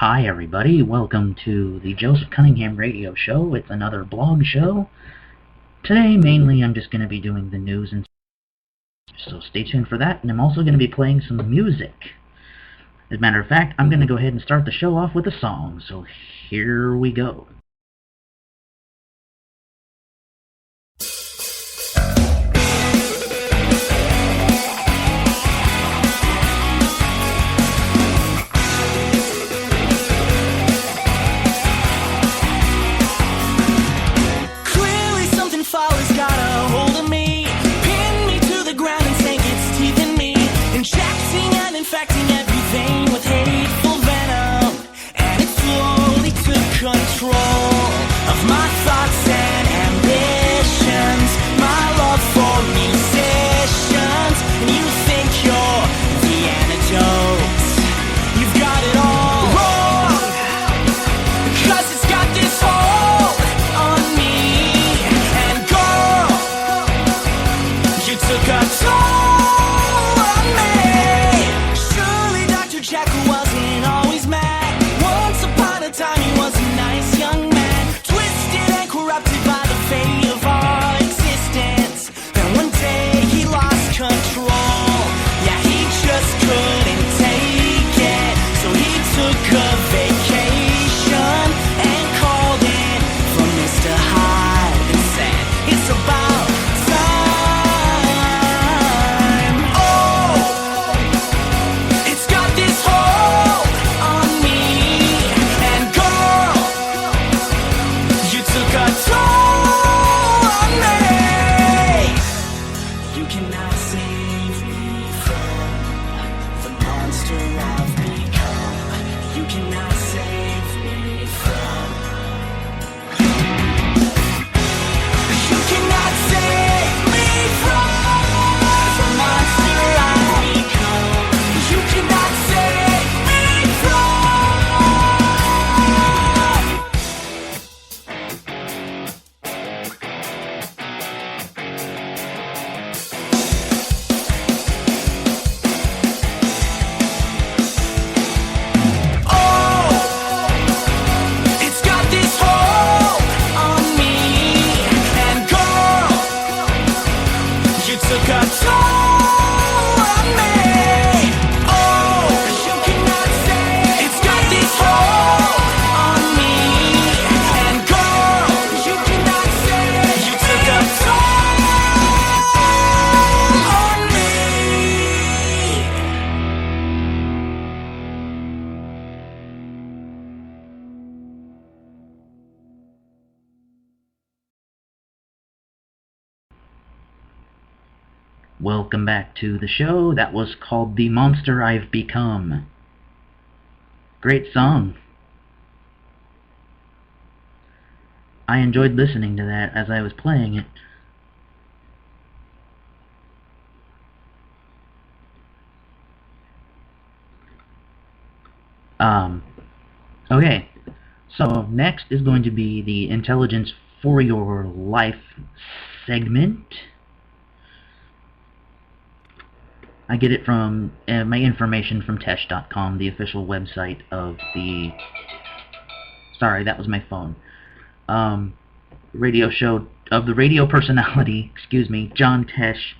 Hi everybody, welcome to the Joseph Cunningham Radio Show. It's another blog show. Today, mainly, I'm just going to be doing the news, and so stay tuned for that, and I'm also going to be playing some music. As a matter of fact, I'm going to go ahead and start the show off with a song, so here we go. Welcome back to the show. That was called The Monster I've Become. Great song. I enjoyed listening to that as I was playing it. Okay, so next is going to be the Intelligence for Your Life segment. I get it from my information from Tesh.com, the official website of the... Sorry, that was my phone. Radio show of the radio personality, John Tesh.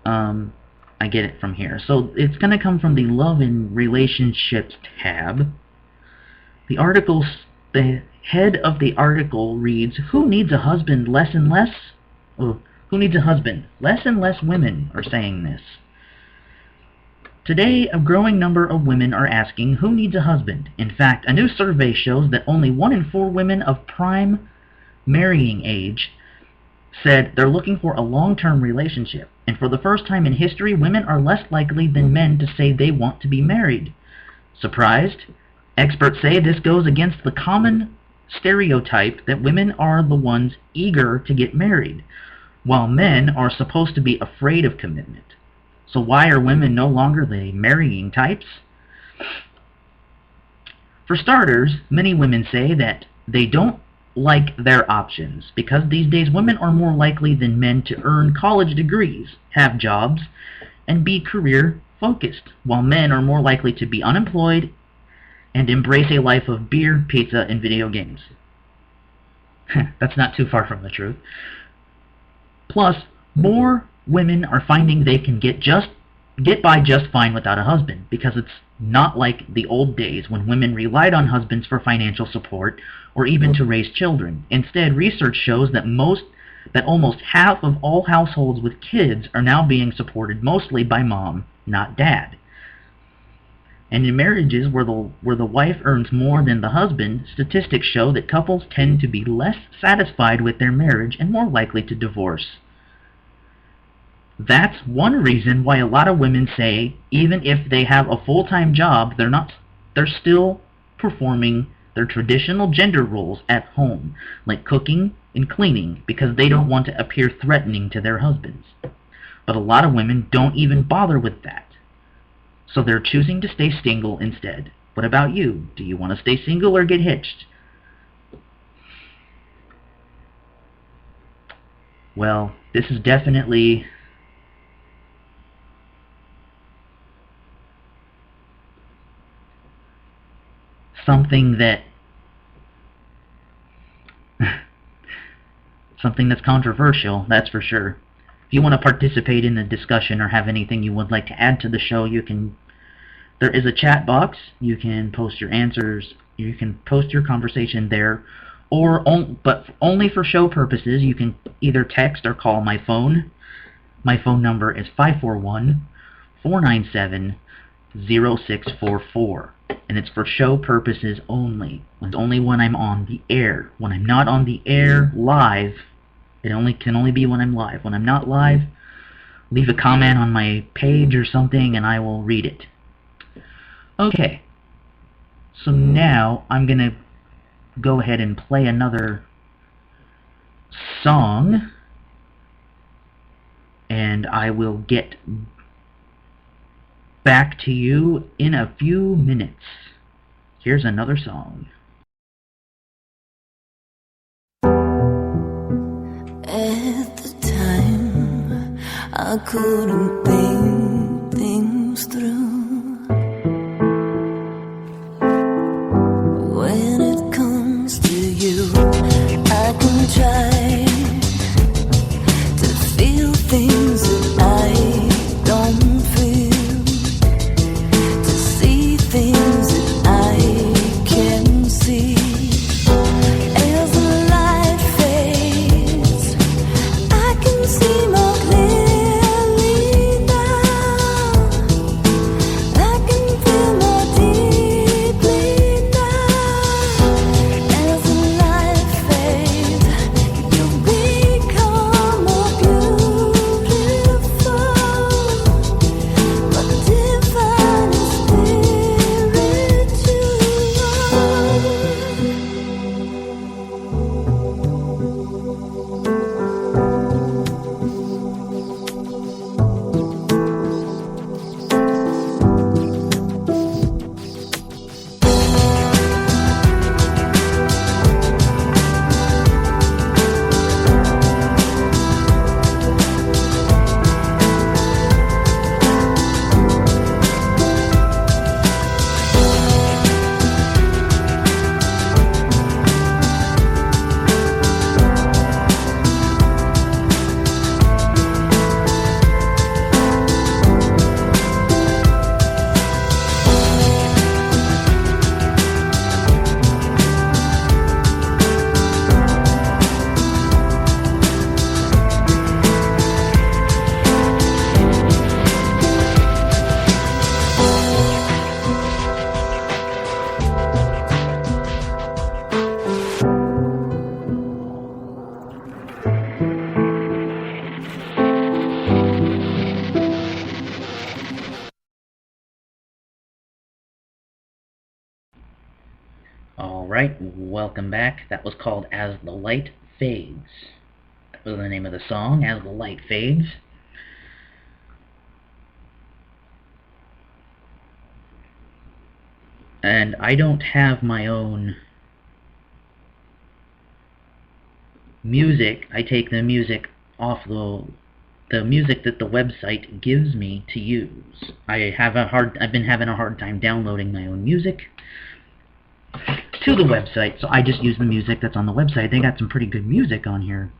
I get it from here. So it's going to come from the Love and Relationships tab. The head of the article reads, "Who needs a husband less and less?" Who needs a husband? Less and less women are saying this. Today, a growing number of women are asking, who needs a husband? In fact, a new survey shows that only 1 in 4 women of prime marrying age said they're looking for a long-term relationship. And for the first time in history, women are less likely than men to say they want to be married. Surprised? Experts say this goes against the common stereotype that women are the ones eager to get married, while men are supposed to be afraid of commitment. So why are women no longer the marrying types? For starters, many women say that they don't like their options because these days women are more likely than men to earn college degrees, have jobs, and be career focused, while men are more likely to be unemployed and embrace a life of beer, pizza, and video games. That's not too far from the truth. Plus, more women are finding they can get by just fine without a husband, because it's not like the old days when women relied on husbands for financial support or even to raise children. Instead, research shows that almost half of all households with kids are now being supported mostly by mom, not dad. And in marriages where the wife earns more than the husband, statistics show that couples tend to be less satisfied with their marriage and more likely to divorce. That's one reason why a lot of women say even if they have a full-time job, they're still performing their traditional gender roles at home, like cooking and cleaning, because they don't want to appear threatening to their husbands. But a lot of women don't even bother with that. So they're choosing to stay single instead. What about you? Do you want to stay single or get hitched? Well, this is definitely something that's controversial, that's for sure. If you want to participate in the discussion or have anything you would like to add to the show, there is a chat box. You can post your answers. You can post your conversation there, but only for show purposes. You can either text or call my phone. My phone number is 541-497-0644, and it's for show purposes only. It's only when I'm on the air. When I'm not on the air live, it can only be when I'm live. When I'm not live, leave a comment on my page or something, and I will read it. Okay, so now I'm going to go ahead and play another song, and I will get back to you in a few minutes. Here's another song. At the time, I couldn't think things through. When it comes to you, I can try to feel things that I don't feel, to see things that I can see. As the light fades, I can see more clearly now. I can feel more deeply now. As the light fades, you become more beautiful, more divine and Alright, welcome back. That was called As the Light Fades. That was the name of the song, As the Light Fades. And I don't have my own music. I take the music off the music that the website gives me to use. I've been having a hard time downloading my own music, to the website, so I just use the music that's on the website. They got some pretty good music on here.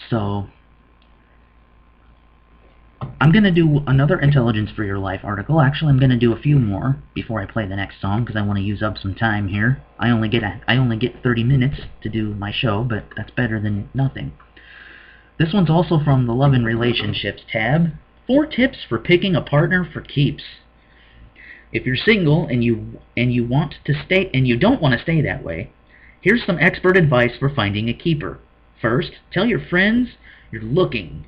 So I'm going to do another Intelligence for Your Life article. Actually, I'm going to do a few more before I play the next song because I want to use up some time here. I only get 30 minutes to do my show, but that's better than nothing. This one's also from the Love and Relationships tab. 4 tips for picking a partner for keeps. If you're single and you want to stay and you don't want to stay that way, here's some expert advice for finding a keeper. First, tell your friends you're looking.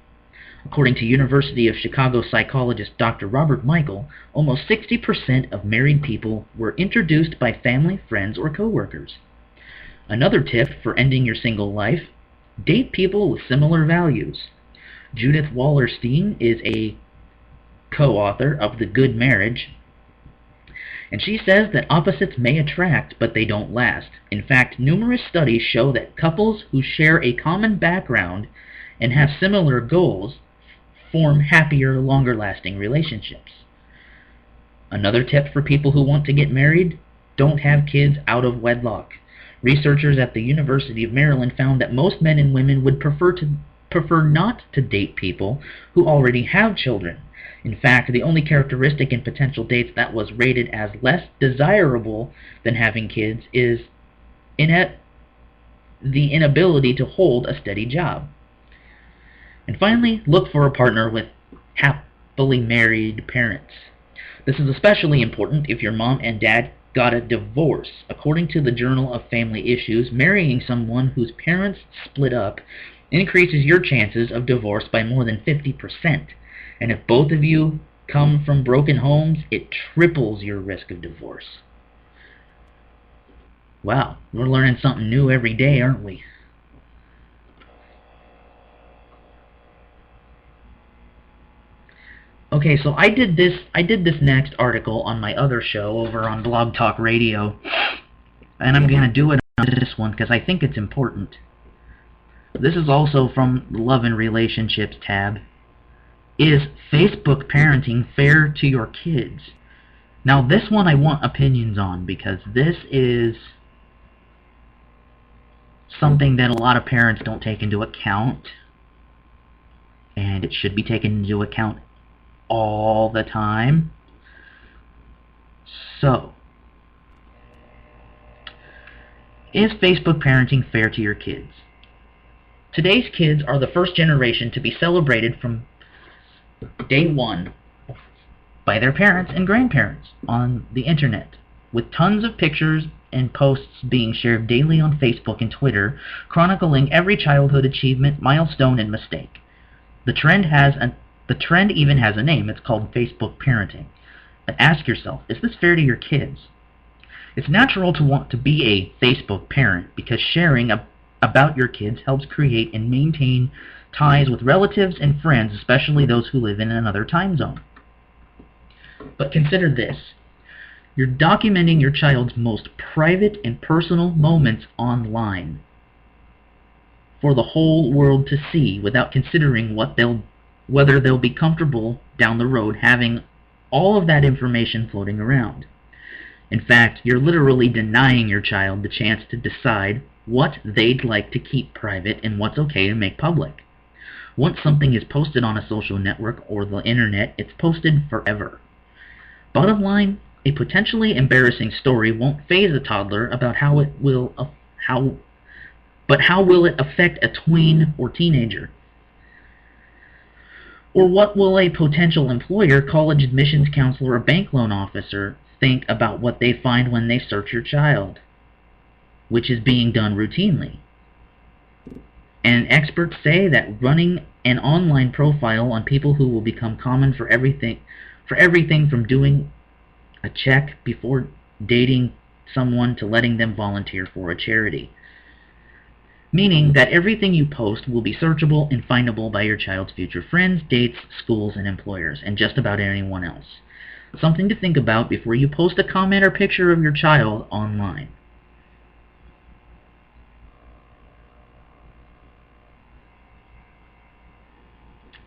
According to University of Chicago psychologist Dr. Robert Michael, almost 60% of married people were introduced by family, friends, or coworkers. Another tip for ending your single life: date people with similar values. Judith Wallerstein is a co-author of The Good Marriage, and she says that opposites may attract, but they don't last. In fact, numerous studies show that couples who share a common background and have similar goals form happier, longer-lasting relationships. Another tip for people who want to get married: don't have kids out of wedlock. Researchers at the University of Maryland found that most men and women would prefer not to date people who already have children. In fact, the only characteristic in potential dates that was rated as less desirable than having kids is the inability to hold a steady job. And finally, look for a partner with happily married parents. This is especially important if your mom and dad got a divorce. According to the Journal of Family Issues, marrying someone whose parents split up increases your chances of divorce by more than 50%. And if both of you come from broken homes, it triples your risk of divorce. Wow, we're learning something new every day, aren't we? Okay, so I did this next article on my other show over on Blog Talk Radio, and I'm going to do it on this one because I think it's important. This is also from the Love and Relationships tab. Is Facebook parenting fair to your kids? Now, this one I want opinions on because this is something that a lot of parents don't take into account, and it should be taken into account all the time. So, is Facebook parenting fair to your kids? Today's kids are the first generation to be celebrated from day one by their parents and grandparents on the internet, with tons of pictures and posts being shared daily on Facebook and Twitter, chronicling every childhood achievement, milestone, and mistake. The trend even has a name. It's called Facebook parenting. But ask yourself, is this fair to your kids? It's natural to want to be a Facebook parent because sharing about your kids helps create and maintain ties with relatives and friends, especially those who live in another time zone. But consider this. You're documenting your child's most private and personal moments online for the whole world to see without considering whether they'll be comfortable down the road having all of that information floating around. In fact, you're literally denying your child the chance to decide what they'd like to keep private and what's okay to make public. Once something is posted on a social network or the internet, it's posted forever. Bottom line, a potentially embarrassing story won't faze a toddler about how will it affect a tween or teenager? Or what will a potential employer, college admissions counselor, or bank loan officer think about what they find when they search your child, which is being done routinely? And experts say that running an online profile on people who will become common for everything from doing a check before dating someone to letting them volunteer for a charity. Meaning that everything you post will be searchable and findable by your child's future friends, dates, schools, and employers, and just about anyone else. Something to think about before you post a comment or picture of your child online.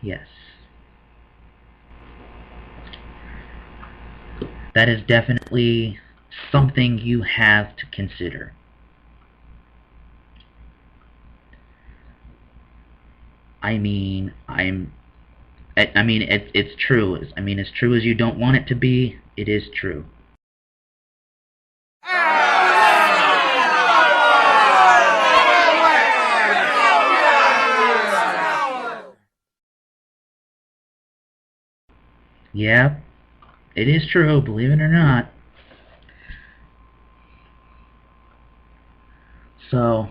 Yes. That is definitely something you have to consider. I mean, it's true. I mean, as true as you don't want it to be, it is true. Yeah, it is true, believe it or not. So,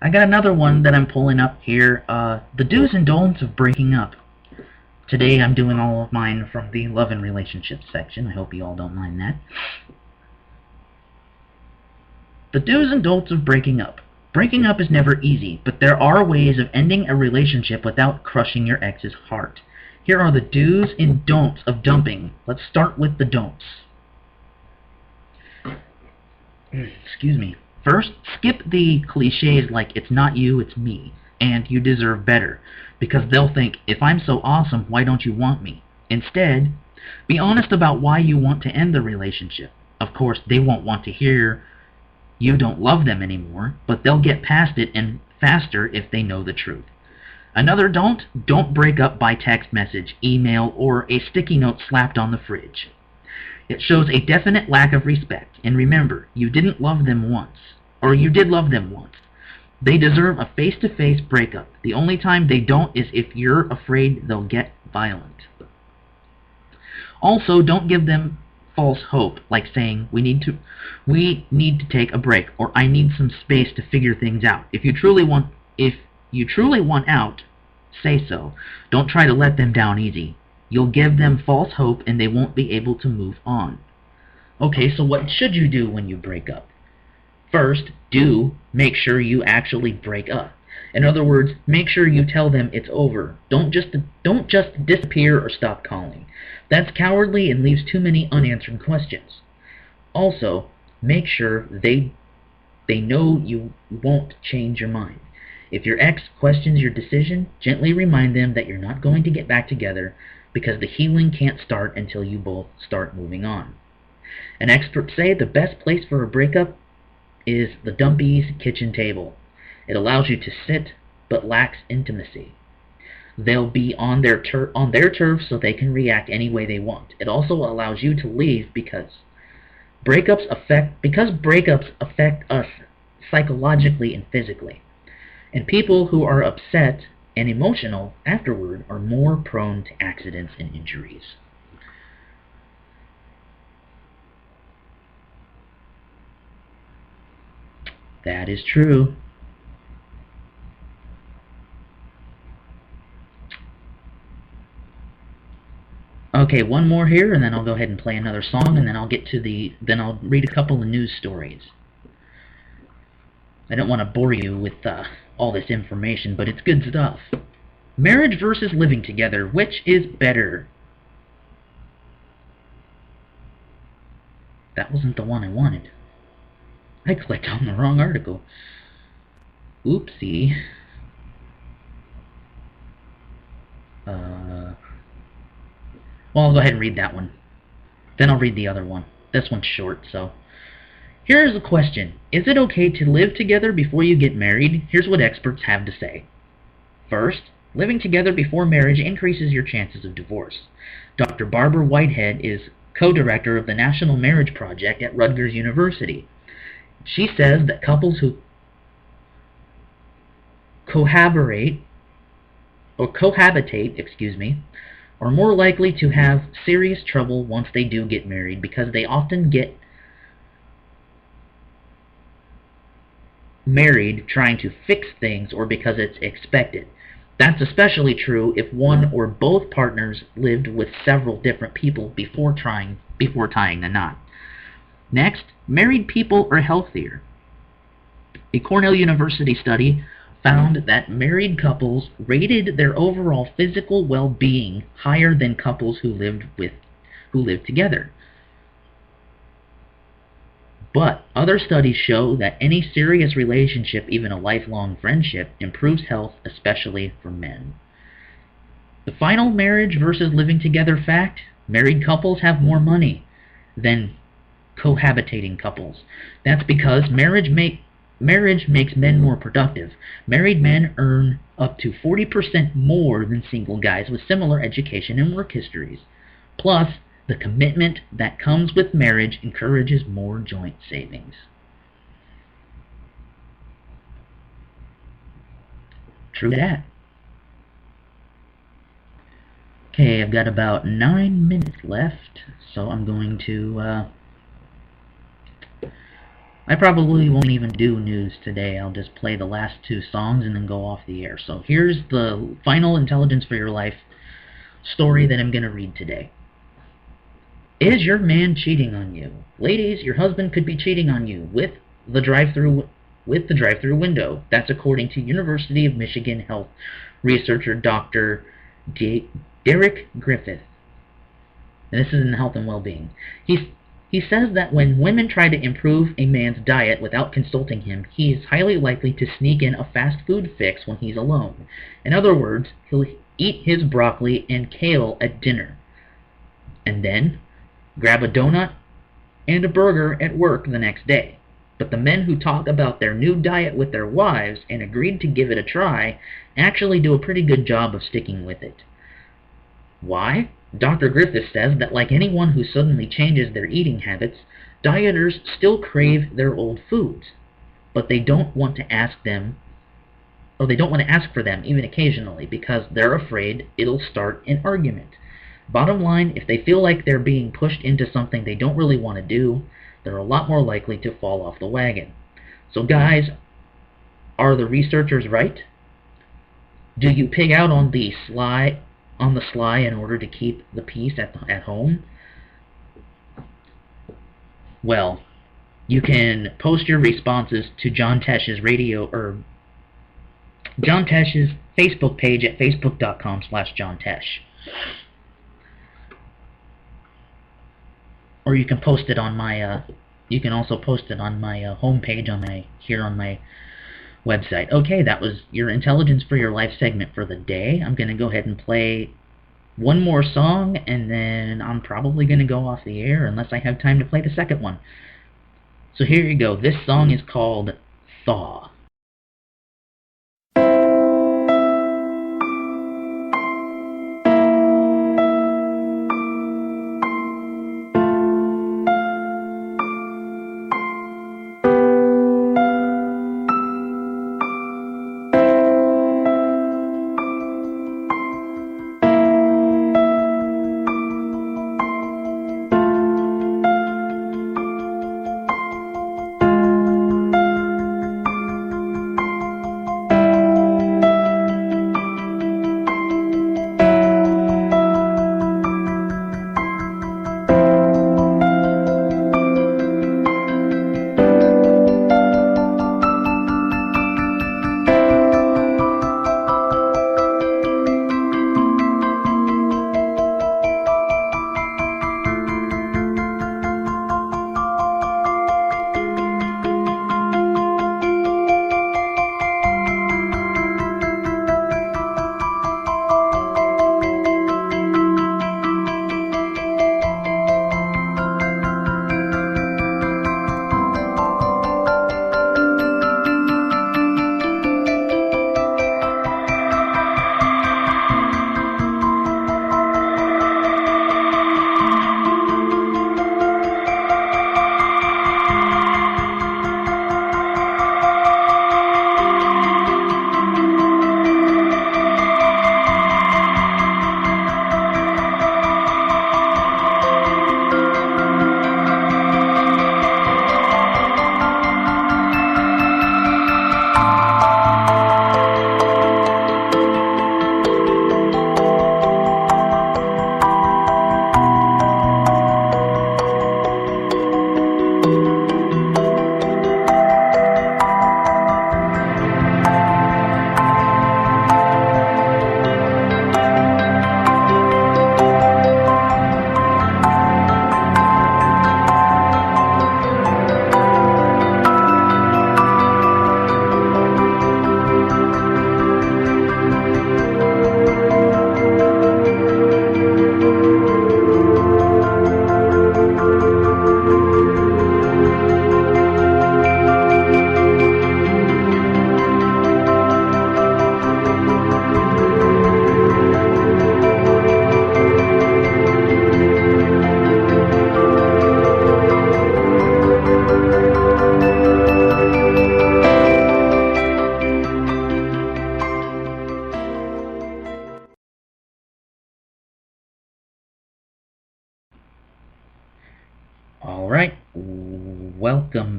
I got another one that I'm pulling up here. The do's and don'ts of breaking up. Today I'm doing all of mine from the love and relationships section. I hope you all don't mind that. The do's and don'ts of breaking up. Breaking up is never easy, but there are ways of ending a relationship without crushing your ex's heart. Here are the do's and don'ts of dumping. Let's start with the don'ts. Excuse me. First, skip the cliches like it's not you, it's me, and you deserve better, because they'll think, if I'm so awesome, why don't you want me? Instead, be honest about why you want to end the relationship. Of course, they won't want to hear you don't love them anymore, but they'll get past it and faster if they know the truth. Another don't break up by text message, email, or a sticky note slapped on the fridge. It shows a definite lack of respect, and remember, you didn't love them once, or you did love them once. They deserve a face-to-face breakup. The only time they don't is if you're afraid they'll get violent. Also, don't give them false hope, like saying, we need to take a break, or I need some space to figure things out. If you truly want out, say so. Don't try to let them down easy. You'll give them false hope and they won't be able to move on. Okay, so what should you do when you break up? First, make sure you actually break up. In other words, make sure you tell them it's over. Don't just disappear or stop calling. That's cowardly and leaves too many unanswered questions. Also, make sure they know you won't change your mind. If your ex questions your decision, gently remind them that you're not going to get back together, because the healing can't start until you both start moving on. And experts say the best place for a breakup is the dumpy's kitchen table. It allows you to sit, but lacks intimacy. They'll be on their turf so they can react any way they want. It also allows you to leave because breakups affect us psychologically and physically. And people who are upset and emotional afterward are more prone to accidents and injuries. That is true. Okay, one more here, and then I'll go ahead and play another song, and then I'll read a couple of news stories. I don't want to bore you with all this information, but it's good stuff. Marriage versus living together, which is better? That wasn't the one I wanted. I clicked on the wrong article. Oopsie. Well, I'll go ahead and read that one. Then I'll read the other one. This one's short, so. Here's a question. Is it okay to live together before you get married? Here's what experts have to say. First, living together before marriage increases your chances of divorce. Dr. Barbara Whitehead is co-director of the National Marriage Project at Rutgers University. She says that couples who cohabitate, are more likely to have serious trouble once they do get married, because they often get married trying to fix things or because it's expected. That's especially true if one or both partners lived with several different people before tying the knot. Next, married people are healthier. A Cornell University study found that married couples rated their overall physical well-being higher than couples who lived together. But other studies show that any serious relationship, even a lifelong friendship, improves health, especially for men. The final marriage versus living together fact: Married couples have more money than cohabitating couples. That's because marriage makes men more productive. Married men earn up to 40% more than single guys with similar education and work histories. Plus, the commitment that comes with marriage encourages more joint savings. True that. Okay, I've got about 9 minutes left, so I'm going to, I probably won't even do news today. I'll just play the last 2 songs and then go off the air. So here's the final Intelligence for Your Life story that I'm going to read today. Is your man cheating on you? Ladies, your husband could be cheating on you with the drive-through window. That's according to University of Michigan health researcher Dr. Derek Griffith. And this is in health and well-being. He says that when women try to improve a man's diet without consulting him, he is highly likely to sneak in a fast food fix when he's alone. In other words, he'll eat his broccoli and kale at dinner, and then grab a donut and a burger at work the next day. But the men who talk about their new diet with their wives and agreed to give it a try actually do a pretty good job of sticking with it. Why? Dr. Griffith says that like anyone who suddenly changes their eating habits, dieters still crave their old foods, but they don't want to ask for them even occasionally because they're afraid it'll start an argument. Bottom line, if they feel like they're being pushed into something they don't really want to do, they're a lot more likely to fall off the wagon. So guys, are the researchers right? Do you pig out on the sly in order to keep the peace at home? Well, you can post your responses to John Tesh's Facebook page at facebook.com/JohnTesh. Or you can post it on my you can also post it on my homepage on my website. Okay, that was your Intelligence for Your Life segment for the day. I'm going to go ahead and play one more song, and then I'm probably going to go off the air unless I have time to play the second one. So here you go. This song is called Thaw.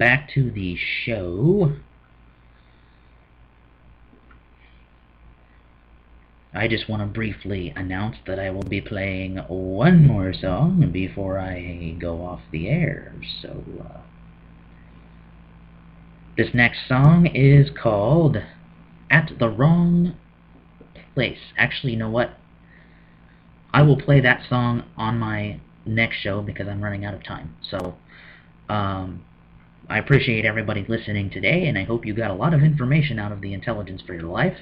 back to the show. I just want to briefly announce that I will be playing one more song before I go off the air. So, this next song is called At the Wrong Place. Actually, you know what? I will play that song on my next show because I'm running out of time. So, I appreciate everybody listening today, and I hope you got a lot of information out of the Intelligence for Your Life.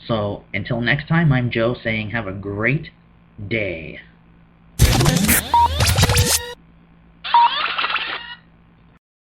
So, until next time, I'm Joe saying have a great day.